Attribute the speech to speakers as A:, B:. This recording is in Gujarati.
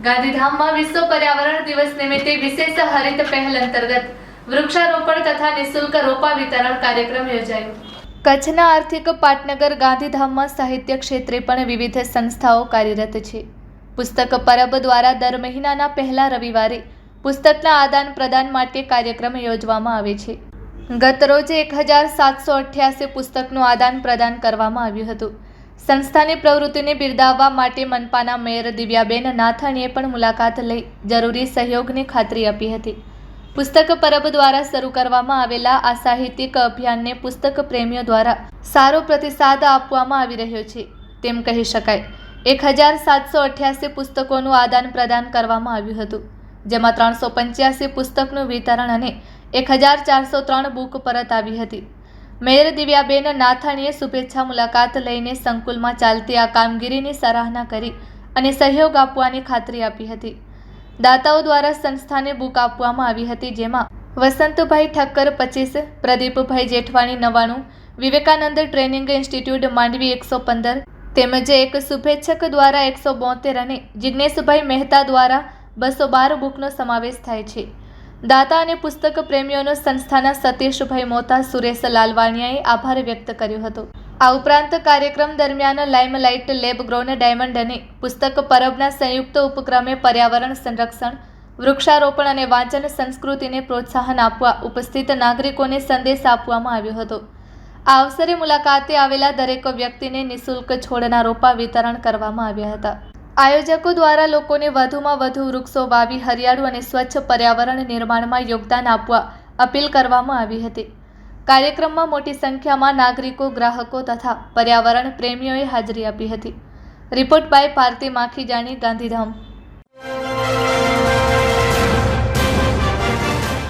A: ગાંધીધામમાં વિશ્વ પર્યાવરણ દિવસ નિમિત્તે વિશેષ હરિત પહેલ અંતર્ગત વૃક્ષારોપણ તથા નિઃશુલ્ક રોપા વિતરણ કાર્યક્રમ યોજાયો. કચ્છના આર્થિક પાટનગર ગાંધીધામમાં સાહિત્ય ક્ષેત્રે પણ વિવિધ સંસ્થાઓ કાર્યરત છે. પુસ્તક પરબ દ્વારા દર મહિનાના પહેલા રવિવારે પુસ્તકના આદાન પ્રદાન માટે કાર્યક્રમ યોજવામાં આવે છે. ગત રોજ 1788 પુસ્તકનું આદાન પ્રદાન કરવામાં આવ્યું હતું. સંસ્થાની પ્રવૃત્તિને બિરદાવવા માટે મનપાના મેયર દિવ્યાબેન નાથાણીએ પણ મુલાકાત લઈ જરૂરી સહયોગની ખાતરી આપી હતી. પુસ્તક પરબ દ્વારા શરૂ કરવામાં આવેલા આ સાહિત્યિક અભિયાનને પુસ્તક પ્રેમીઓ દ્વારા સારો પ્રતિસાદ આપવામાં આવી રહ્યો છે તેમ કહી શકાય. 1788 પુસ્તકોનું આદાન પ્રદાન કરવામાં આવ્યું હતું, જેમાં 385 પુસ્તકનું વિતરણ અને 1403 બુક પરત આવી હતી. મેયર દિવ્યાબેન નાથાણીએ શુભેચ્છા મુલાકાત લઈને સંકુલમાં ચાલતી આ કામગીરીની સરાહના કરી અને સહયોગ આપવાની ખાતરી આપી હતી. દાતાઓ દ્વારા સંસ્થાને બુક આપવામાં આવી હતી, જેમાં વસંતભાઈ ઠક્કર 25, પ્રદીપભાઈ જેઠવાણી 99, વિવેકાનંદ ટ્રેનિંગ ઇન્સ્ટિટ્યૂટ માંડવી 115 તેમજ એક શુભેચ્છક દ્વારા 172 અને જિજ્ઞેશભાઈ મહેતા દ્વારા 212 બુકનો સમાવેશ થાય છે. દાતા અને પુસ્તક પ્રેમીઓનો સંસ્થાના સતીશભાઈ મોતા, સુરેશ લાલવાણિયાએ આભાર વ્યક્ત કર્યો હતો. આ ઉપરાંત કાર્યક્રમ દરમિયાન લાઇમલાઇટ લેબ ગ્રોન ડાયમંડ અને પુસ્તક પરબના સંયુક્ત ઉપક્રમે પર્યાવરણ સંરક્ષણ, વૃક્ષારોપણ અને વાંચન સંસ્કૃતિને પ્રોત્સાહન આપવા ઉપસ્થિત નાગરિકોને સંદેશ આપવામાં આવ્યો હતો. આ અવસરે મુલાકાતે આવેલા દરેક વ્યક્તિને નિઃશુલ્ક છોડના રોપા વિતરણ કરવામાં આવ્યા હતા. આયોજકો દ્વારા લોકોને વધુમાં વધુ વૃક્ષો વાવી હરિયાળું અને સ્વચ્છ પર્યાવરણ નિર્માણમાં યોગદાન આપવા અપીલ કરવામાં આવી હતી. કાર્યક્રમમાં મોટી સંખ્યામાં નાગરિકો, ગ્રાહકો તથા પર્યાવરણ પ્રેમીઓએ હાજરી આપી હતી. Report by Bharti Makhijani, Gandhidham.